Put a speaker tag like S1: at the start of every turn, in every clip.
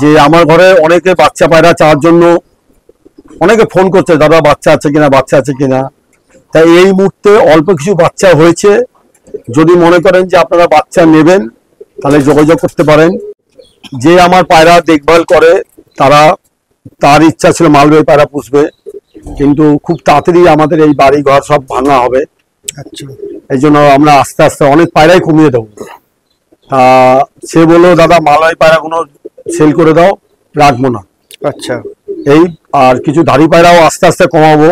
S1: যে আমার ঘরে অনেকে বাচ্চা পায়রা চাওয়ার জন্য অনেকে ফোন করছে, দাদা বাচ্চা আছে কিনা, বাচ্চা আছে কিনা। তাই এই মুহূর্তে অল্প কিছু বাচ্চা হয়েছে। যদি মনে করেন যে আপনারা বাচ্চা নেবেন তাহলে যোগাযোগ করতে পারেন। যে আমার পায়রা দেখভাল করে তার ইচ্ছা ছিল মালবেই পায়রা পুষবে, কিন্তু খুব তাড়াতাড়ি আমাদের এই বাড়ি ঘর সব ভাঙা হবে।
S2: আচ্ছা,
S1: এই জন্য আমরা আস্তে আস্তে অনেক পায়রাই কমিয়ে দেবো। সে বললো দাদা মালবেই পায়রাগুলো সেল করে দাও, রাখবো না।
S2: আচ্ছা,
S1: এই আর কিছু ধাড়ি পায়রাও আস্তে আস্তে কমাবো।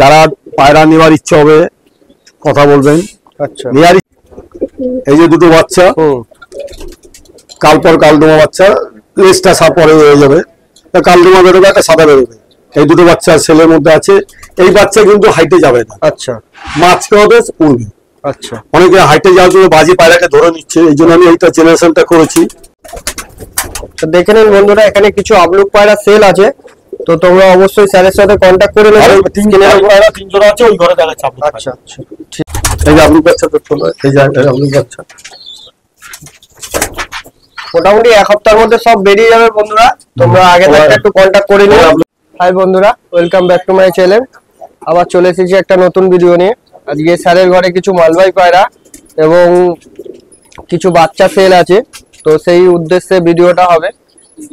S1: যারা পায়রা নেওয়ার ইচ্ছা হবে কথা বলবেন।
S2: আচ্ছা,
S1: নেওয়ার এই যে দুটো বাচ্চা, কালপর কালদমা বাচ্চা, লেজটা পরে হয়ে যাবে, কালদমা বেরোবে, একটা সাদা বেরোবে। এই দুটো বাচ্চা ছেলের মধ্যে আছে। এই বাচ্চা কিন্তু হাইটে যাবে না।
S2: আচ্ছা,
S1: মাছকে হবে উড়বে।
S2: আচ্ছা,
S1: অনেকে হাইটে যাওয়ার জন্য বাজি পায়রাকে ধরে নিচ্ছে, এই জন্য আমি এইটা জেনারেশনটা করেছি।
S2: তো দেখে নিন বন্ধুরা, এখানে কিছু আপলুক পায়রা সেল আছে, তো তোমরা অবশ্যই স্যারের সাথে কন্ট্যাক্ট করে নেবে।
S1: তিন জোড়া আছে, ওই ঘরে দেখাচ্ছে।
S2: আচ্ছা, আচ্ছা, ঠিক।
S1: এই যে আপলুক বাচ্চা দেখতে হবে, এই যে আপলুক বাচ্চা
S2: মোটামুটি এক সপ্তাহের মধ্যে সব বেরিয়ে যাবে বন্ধুরা, তোমরা আগে থেকে একটু কন্ট্যাক্ট করে নিও। হাই বন্ধুরা, welcome back to my channel. আবার চলে এসেছি একটা নতুন ভিডিও নিয়ে। আজকে স্যারের ঘরে কিছু মালবাহী পায়রা এবং কিছু বাচ্চা সেল আছে, তো সেই উদ্দেশ্যে ভিডিওটা হবে।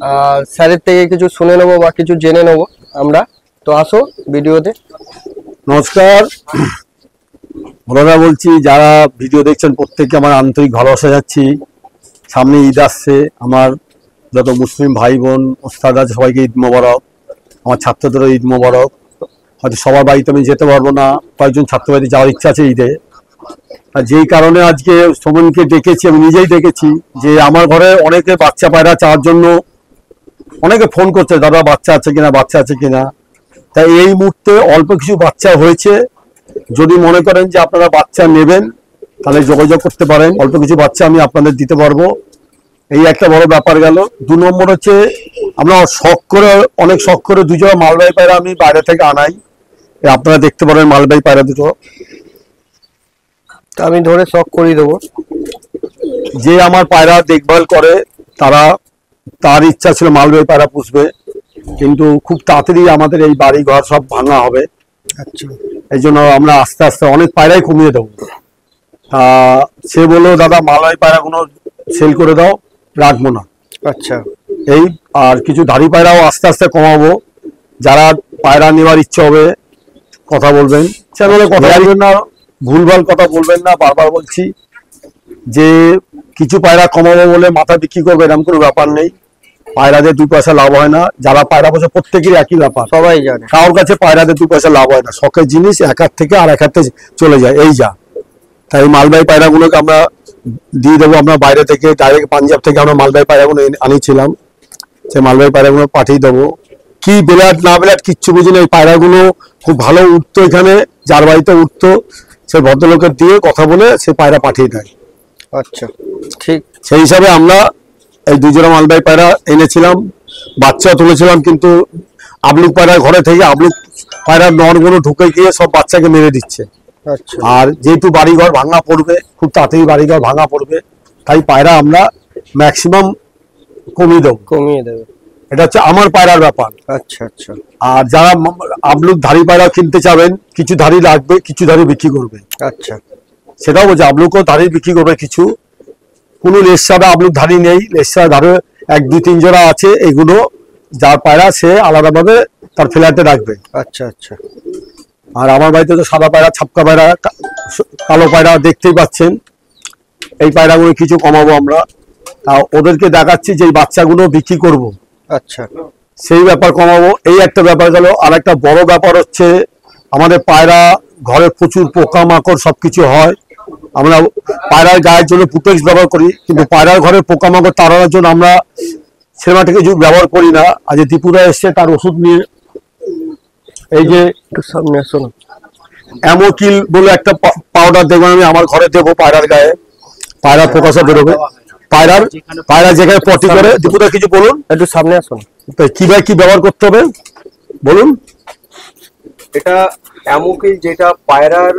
S2: আর স্যারের থেকে কিছু শুনে নেবো বা কিছু জেনে নেবো আমরা। তো আসো ভিডিওতে।
S1: নমস্কার বড়দা বলছি, যারা ভিডিও দেখছেন প্রত্যেককে আমার আন্তরিক ভালোবাসা যাচ্ছি। সামনে ঈদ আসছে, আমার যত মুসলিম ভাই বোন ওস্তাদ আছে সবাইকে ঈদ মোবারক। আমার ছাত্রদেরও ঈদ মোবারক। হয়তো সবার বাড়িতে আমি যেতে পারবো না, কয়েকজন ছাত্র বাড়িতে যাওয়ার ইচ্ছা আছে ঈদে। আর যেই কারণে আজকে সোমনকে ডেকেছি, আমি নিজেই দেখেছি যে আমার ঘরে অনেকে বাচ্চা পায়রা চাওয়ার জন্য অনেকে ফোন করছে, দাদা বাচ্চা আছে কিনা, বাচ্চা আছে কিনা। তাই এই মুহূর্তে অল্প কিছু বাচ্চা হয়েছে। যদি মনে করেন যে আপনারা বাচ্চা নেবেন তাহলে যোগাযোগ করতে পারেন। অল্প কিছু বাচ্চা আমি আপনাদের দিতে পারবো। এই একটা বড় ব্যাপার গেল। 2 নম্বর হচ্ছে আমরা অনেক শখ করে 2 জোড়া মালবাহী পায়রা আমি বাইরে থেকে আনাই। আপনারা দেখতে পারেন মালবাহী পায়রা দুটো,
S2: আমি ধরে শখ করিয়ে দেবো।
S1: যে আমার পায়রা দেখভাল করে তার ইচ্ছা ছিল মালবাহী পায়রা পুষবে, কিন্তু খুব তাড়াতাড়ি আমাদের এই বাড়ি ঘর সব ভাঙা হবে।
S2: আচ্ছা,
S1: এই জন্য আমরা আস্তে আস্তে অনেক পায়রাই কমিয়ে দেবো। সে বললো দাদা মালবাহী পায়রাগুলো সেল করে দাও, রাখবো না।
S2: আচ্ছা,
S1: এই আর কিছু ধাড়ি পায়রাও আস্তে আস্তে কমাবো। যারা পায়রা নেওয়ার ইচ্ছা হবে কথা বলবেন। চ্যানেলে কথা বলবেন না, ভুলভাল কথা বলবেন না। বারবার বলছি যে কিছু পায়রা কমাবো বলে মাথা বিক্রি করবে, এরকম কোনো ব্যাপার নেই। পায়রাদের 2 পয়সা লাভ হয় না। যারা পায়রা বসে প্রত্যেকেরই একই ব্যাপার,
S2: সবাই জানে।
S1: কারোর কাছে পায়রাদের 2 পয়সা লাভ হয় না। শখের জিনিস এক হাত থেকে আর এক হাতে চলে যায়, এই যা। তাই মালবাহী পায়রাগুলোকে আমরা দিয়ে দেবো। আমরা বাইরে থেকে ডাইরেক্ট পাঞ্জাব থেকে আমরা মালবাহী পায়রাগুলো আনিয়েছিলাম, সেই মালবাহী পায়রাগুলো পাঠিয়ে দেবো। কি বেলাট না বেলাট কিচ্ছু বুঝি না। এই পায়রাগুলো খুব ভালো উঠতো, এখানে যার বাড়িতে উঠতো সেই ভদ্রলোকের দিয়ে কথা বলে সে পায়রা পাঠিয়ে দেয়।
S2: আচ্ছা, ঠিক।
S1: সেই হিসাবে আমরা এই 2 জোড়া মালবাহী পায়রা এনেছিলাম, বাচ্চাও তুলেছিলাম। কিন্তু আবলুক পায়রা ঘরে থেকে আবলুক পায়রার নরগুলো ঢুকে গিয়ে সব বাচ্চাকে মেরে দিচ্ছে।
S2: আচ্ছা,
S1: আর যেহেতু বাড়িঘর ভাঙা পড়বে, খুব তাড়াতাড়ি বাড়িঘর ভাঙা পড়বে, তাই পায়রা আমরা ম্যাক্সিমাম কমিয়ে দেবে। এটা হচ্ছে আমার পায়রার ব্যাপার।
S2: আচ্ছা, আচ্ছা,
S1: আর যারা আবলুক ধাড়ি পায়রা কিনতে চাবেন, কিছু ধাড়ি লাগবে, কিছু ধাড়ি বিক্রি করবে।
S2: আচ্ছা,
S1: সেটাও বলছে আবলুকও ধাড়ি বিক্রি করবে কিছু। কোনো লেসারা আবলুক ধাড়ি নেই, লেসারা ধারে 1, 2, 3 জোড়া আছে। এগুলো যার পায়রা সে আলাদাভাবে তার ফ্ল্যাটে রাখবে।
S2: আচ্ছা, আচ্ছা।
S1: আর আমার বাড়িতে তো সাদা পায়রা, ছাপকা পায়রা, কালো পায়রা দেখতেই পাচ্ছেন। এই পায়রাগুলো কিছু কমাবো আমরা। ওদেরকে দেখাচ্ছি যে এই বাচ্চাগুলো বিক্রি করব,
S2: আচ্ছা,
S1: সেই ব্যাপার কমাবো। এই একটা ব্যাপার গেল। আর একটা বড় ব্যাপার হচ্ছে আমাদের পায়রা ঘরে প্রচুর পোকামাকড় সবকিছু হয়। আমরা পায়রার গায়ের জন্য পুটেক্স ব্যবহার করি, কিন্তু পায়রার ঘরে পোকামাকড় তাড়ানোর জন্য আমরা সিনেমাটিক কিছু ব্যবহার করি না। আজ ত্রিপুরা এসছে, তার ওষুধ নিয়ে এই যে
S2: একটু সামনে আসুন।
S1: অ্যামোকিল বলে একটা পাউডার দেখবেন, আমি আমার ঘরে দেবো পায়রার গায়ে। পায়রা পোকা বেরোবে। পায়রা যেখানে পটি করে। দীপুদা কিছু বলুন,
S2: একটু সামনে আসুন।
S1: কিভাবে কি ব্যবহার করতে হবে বলুন।
S3: এটা অ্যামোকিল, যেটা পায়রার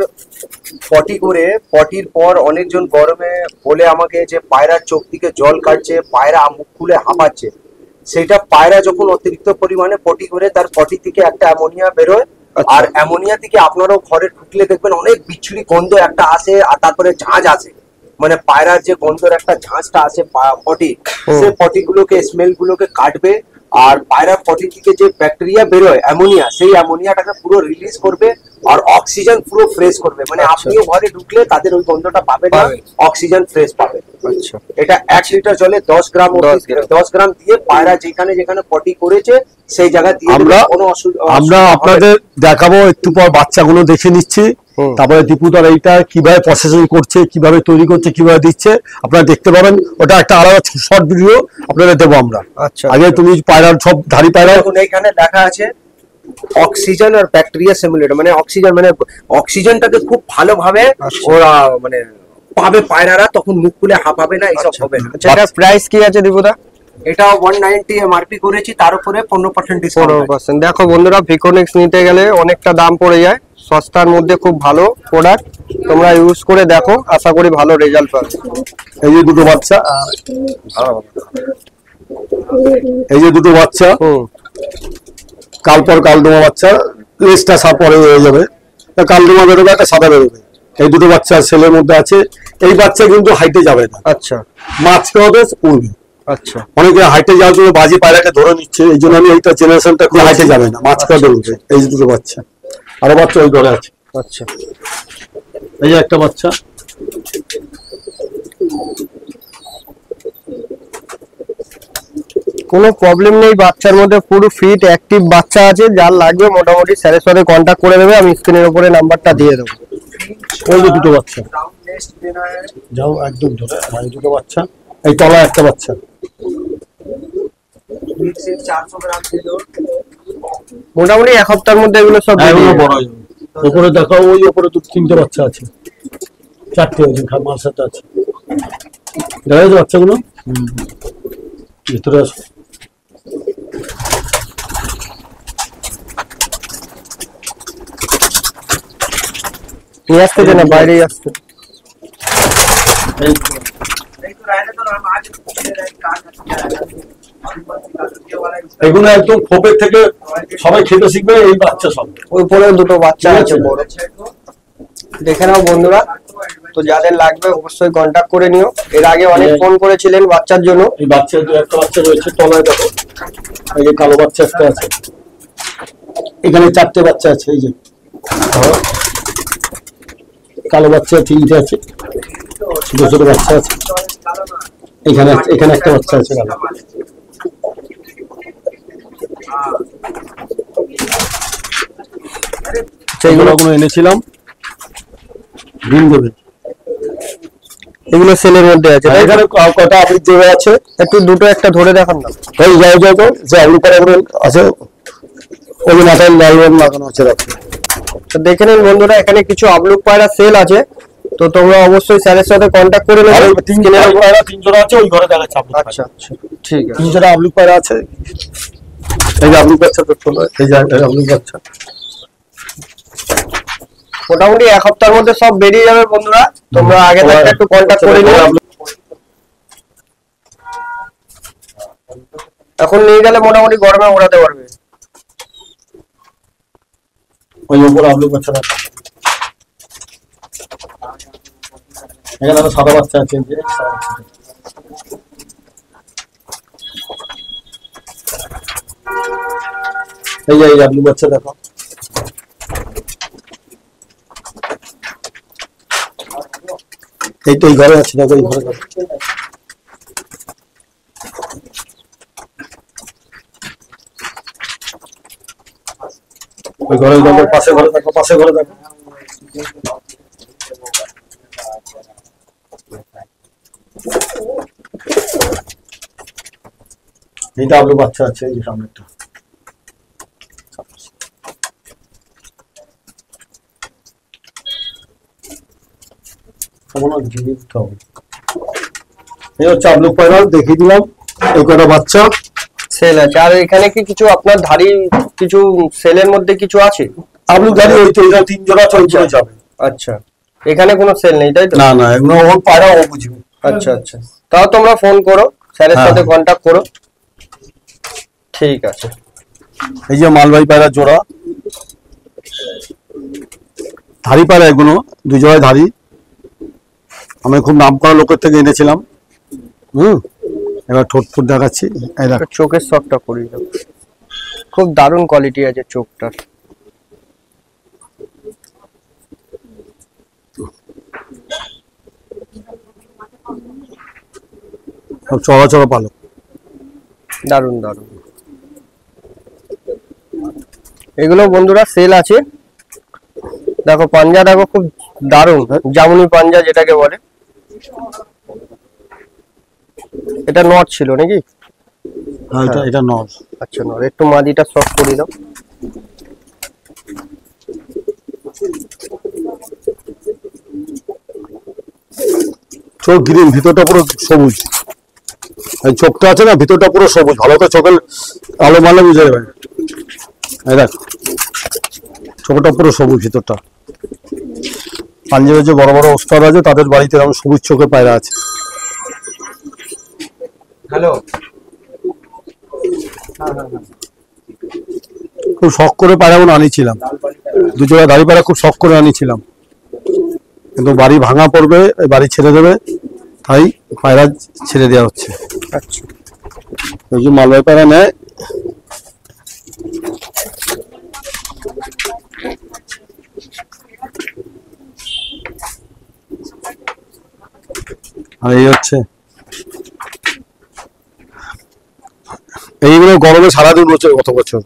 S3: পটি করে, পটির পর অনেকজন গরমে বলে আমাকে যে পায়রার চোখ থেকে জল কাটছে, পায়রা মুখ খুলে হাঁপাচ্ছে, সেটা পায়রা যখন অতিরিক্ত পরিমাণে পটি করে তার পটি থেকে একটা অ্যামোনিয়া বেরোয়, আর অ্যামোনিয়া থেকে আপনারাও ঘরে ঢুকলে দেখবেন অনেক বিচ্ছুরি গন্ধ একটা আসে, আর তারপরে ঝাঁঝ আসে, মানে পায়রার যে গন্ধের একটা ঝাঁঝটা আসে পটি, সেই পটি গুলোকে স্মেল গুলোকে কাটবে, আর পায়রার পটি থেকে যে ব্যাকটেরিয়া বেরোয় অ্যামোনিয়া, সেই অ্যামোনিয়াটাকে পুরো রিলিজ করবে আর অক্সিজেন পুরো ফ্রেশ করবে, মানে আপনিও ঘরে ঢুকলে তাদের ওই গন্ধটা পাবে না, অক্সিজেন ফ্রেশ পাবে।
S2: আচ্ছা,
S3: এটা 1 লিটার জলে 10 গ্রাম 10 গ্রাম দিয়ে পায়রা যেখানে যেখানে পটি করেছে সেই জায়গা দিয়ে
S1: আমরা আপনাদের দেখাবো একটু পর, বাচ্চাগুলো দেখে নিচ্ছি, তারপরে দীপুদার এইটা কিভাবে প্রসেসিং করছে, কিভাবে তৈরি করছে, কিভাবে দিচ্ছে আপনারা দেখতে পাবেন। ওটা একটা আলাদা শর্ট ভিডিও আপনাদের দেবো আমরা।
S2: আচ্ছা,
S1: আগে তুমি পায়রার সব ধারি পায়রা
S3: এখানে দেখা আছে অক্সিজেন আর ব্যাকটেরিয়া সিমুলেটর, মানে অক্সিজেনটাকে খুব ভালোভাবে ওরা মানে পাবে পায়রারা, তখন মুখ খুলে হাঁপাবে না, এইসব হবে না।
S2: আচ্ছা, এটা প্রাইস কি আছে দীপুদা?
S3: এটা 190 এমআরপি করেছি, তার উপরে 15% ডিসকাউন্ট।
S2: 15%। দেখো বন্ধুরা, ভিকোনিক্স নিতে গেলে অনেকটা দাম পড়ে যায়, সস্তার মধ্যে খুব ভালো প্রোডাক্ট, তোমরা ইউজ করে দেখো, আশা করি ভালো রেজাল্ট পাবে।
S1: এই যে দুটো বাচ্চা, এই যে দুটো বাচ্চা, কালপর কালদমা বাচ্চা, লেজটা পরে হয়ে যাবে, কালদমা বেরোবে, একটা সাদা বেরোবে। এই দুটো বাচ্চা সেলের মধ্যে আছে। এই বাচ্চা কিন্তু হাইটে যাবে না,
S2: আচ্ছা,
S1: মাছকে হবে উড়বে।
S2: আচ্ছা,
S1: অনেকে হাইটে যাওয়ার জন্য বাজি পায়রাকে ধরে নিচ্ছে, এই জন্য আমি এইটা জেনারেশনটা খুব হাইটে যাবে না, মাছকে উড়বে। এই যে দুটো বাচ্চা, আরো বাচ্চা ওই ঘরে আছে।
S2: আচ্ছা,
S1: এই যে একটা বাচ্চা,
S2: কোনো প্রবলেম নেই, বাচ্চার মধ্যে পুরো ফিট অ্যাক্টিভ বাচ্চা আছে, যার লাগবে মোটামুটি স্যারের সাথে কন্ট্যাক্ট করে দেবে, আমি স্ক্রিনের উপরে নাম্বারটা দিয়ে দেবো।
S1: ওই যে দুটো বাচ্চা, যাও একদম ধরে, এই দুটো বাচ্চা, এই তলায় একটা বাচ্চা।
S2: মোটামুটি 1 সপ্তাহের মধ্যে এগুলো সব
S1: বড় হয়ে যাবে। ওপরে দেখো, ওই ওপরে 3টে বাচ্চা আছে, 4টে আছে, মার সাথে আছে, দেখা যাচ্ছে বাচ্চাগুলো। ভিতরে আসো,
S2: নিয়ে আসতে না, বাইরেই আসতে।
S1: এগুলো একদম খোপের থেকে সবাই খেতে শিখবে, এই বাচ্চা সব।
S2: ওই পরে দুটো বাচ্চা আছে বড়, দেখে নাও বন্ধুরা। তো যাদের লাগবে অবশ্যই কন্ট্যাক্ট করে নিও। এর আগে অনেক ফোন করেছিলেন বাচ্চার জন্য।
S1: এই বাচ্চা একটা বাচ্চা রয়েছে তলায়, দেখো এই যে কালো বাচ্চা একটা আছে, এখানে 4টে বাচ্চা আছে, এই যে কালো বাচ্চা 3টে আছে, ছোট ছোট বাচ্চা আছে, এখানে এখানে একটা বাচ্চা আছে কালো। সেইগুলো এনেছিলাম, ডিম দেবে।
S2: এগুলো সেলের মধ্যে আছে,
S1: এখানে কটা আপনি দেবে আছে,
S2: একটু দুটো একটা ধরে দেখান না।
S1: ওই যাই যাই যে আলু পাড়া আছে, ওই মাথায় লাল রং লাগানো আছে।
S2: তো দেখে নিন বন্ধুরা, এখানে কিছু আবলুক পায়রা সেল আছে, তো তোমরা অবশ্যই স্যারের সাথে কন্ট্যাক্ট করে নেবে।
S1: 3 জোড়া আছে, ওই ঘরে দেখাচ্ছে।
S2: আচ্ছা, ঠিক আছে,
S1: 3 জোড়া আবলুক পায়রা আছে। এই যে আবলুক বাচ্চা, এই যে আবলুক বাচ্চা।
S2: মোটামুটি 1 সপ্তাহের মধ্যে সব বেরিয়ে যাবে বন্ধুরা, তোমরা আগে থেকে একটু কন্ট্যাক্ট করে নিও। এখন নিয়ে গেলে মোটামুটি গরমে ওড়াতে পারবে।
S1: ওই উপর আবলুক বাচ্চা আছে, এখানে আরো সাদা বাচ্চা আছে। এই যে আবলুক বাচ্চা দেখো, এই তো এই ঘরে আছে, দেখো এই ঘরে। ওই ঘরে দেখো, পাশে ঘরে দেখো, পাশে ঘরে দেখো। এইটা আবলুক বাচ্চা আছে, এই যে সামনেটা। এই হচ্ছে আবলুক পায়রা, দেখিয়ে দিলাম। এই কটা বাচ্চা
S2: সেল আছে। আর এখানে কি কিছু আপনার ধাড়ি কিছু সেলের মধ্যে কিছু আছে?
S1: আবলুক ধাড়ি ওই তো 3 জোড়া চলে যাবে।
S2: আচ্ছা, এখানে কোনো সেল নেই তাই তো?
S1: না না, এগুলো ওর পায়রা ও বুঝবে।
S2: আচ্ছা আচ্ছা, তাও তোমরা ফোন করো, স্যারের সাথে কন্ট্যাক্ট করো। ঠিক আছে।
S1: এই যে মালবাহী পায়রা জোড়া, ধাড়ি পায়রা এগুলো, 2 জোড়ায় ধাড়ি। আমি খুব নাম করা লোকের থেকে এনেছিলাম। এবার ঠোঁট ফুট দেখাচ্ছি। এই দেখ,
S2: চোখের শটটা করিয়ে দাও, খুব দারুণ কোয়ালিটি আছে চোখটার।
S1: সব চড়া চড়া পালক,
S2: দারুণ দারুণ। এগুলো বন্ধুরা সেল আছে। দেখো পাঞ্জা, দেখো খুব দারুণ জামুনি পাঞ্জা যেটাকে বলে। এটা নট ছিল নাকি?
S1: এটা নর।
S2: আচ্ছা নর। একটু মাদিটা সফট করে দাও।
S1: চোখ গ্রিন, ভিতরটা পুরো সবুজ। এই চোখটা আছে না, ভিতরটা পুরো সবুজ, ভালো করে চোখের আলো মারলে বুঝে যাবে। এই দেখ, চোখটা পুরো সবুজ, ভিতরটা। পাঞ্জাবের যে বড় বড় ওস্তাদ আছে তাদের বাড়িতে এরকম সবুজ চোখের পায়রা আছে।
S3: হ্যালো,
S1: খুব শখ করে পায়রাগুলো আনিছিলাম, 2 জোড়া ধাড়ি পায়রা খুব শখ করে আনিছিলাম, কিন্তু বাড়ি ভাঙা পড়বে, বাড়ি ছেড়ে দেবে, তাই পায়রা ছেড়ে দেওয়া হচ্ছে।
S2: আচ্ছা,
S1: ওই যে মালবাহী পায়রা নেয়। আর এই হচ্ছে, এইগুলো গরমে সারাদিন রয়েছে গত বছর,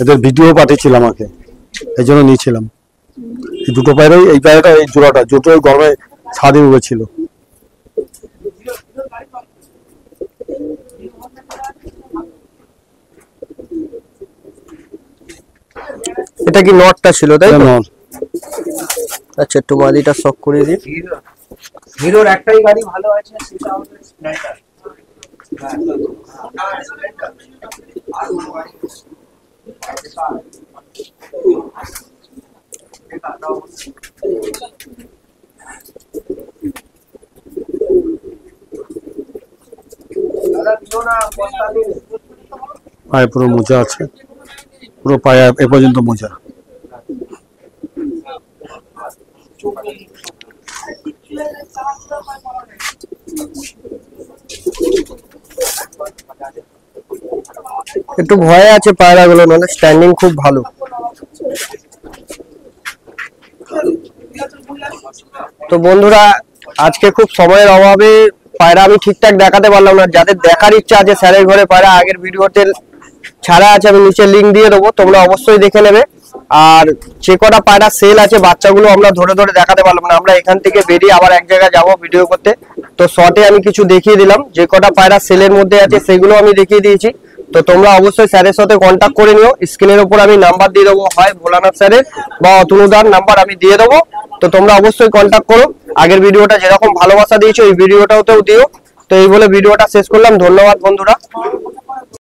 S1: এদের ভিডিও পাঠিয়েছিল আমাকে, এই জন্য নিয়েছিলাম। এই 2টো পায়রাই, এই পায়রাটা এই জোড়াটা, জোড়াটা গরমে সারাদিন উড়েছিল।
S2: এটা কি নটটা ছিল তাই তো?
S1: নর।
S2: আচ্ছা, একটু মাদিটা সফট করে দিই।
S3: হিরোর একটাই গাড়ি ভালো আছে, সেটা হচ্ছে স্প্লেন্ডার।
S1: পায়ে পুরো মোজা আছে, পুরো পায়ে এ পর্যন্ত মোজা।
S2: একটু ভয় আছে পায়রাগুলো, মানে স্ট্যান্ডিং খুব ভালো। তো বন্ধুরা, আজকে খুব সময়ের অভাবে পায়রা আমি ঠিকঠাক দেখাতে পারলাম না। যাদের দেখার ইচ্ছা আছে স্যারের ঘরে পায়রা, আগের ভিডিওতে ছাড়া আছে, আমি নিচে লিঙ্ক দিয়ে দেবো, তোমরা অবশ্যই দেখে নেবে। আর যে কটা পায়রা সেল আছে, বাচ্চাগুলো আমরা ধরে ধরে দেখাতে পারলাম না, আমরা এখান থেকে বেরিয়ে আবার এক জায়গায় যাবো ভিডিও করতে। তো শর্টে আমি কিছু দেখিয়ে দিলাম, যে কটা পায়রা সেলের মধ্যে আছে সেগুলো আমি দেখিয়ে দিয়েছি। তো তোমরা অবশ্যই স্যারের সাথে কন্ট্যাক্ট করে নিও। স্ক্রিনের উপর আমি নাম্বার দিয়ে দেবো, হয় ভোলানাথ স্যারের বা অতনুদার নাম্বার আমি দিয়ে দেবো। তো তোমরা অবশ্যই কন্ট্যাক্ট করো। আগের ভিডিওটা যেরকম ভালোবাসা দিয়েছো, এই ভিডিওটাতেও দিও। তো এই বলে ভিডিওটা শেষ করলাম। ধন্যবাদ বন্ধুরা।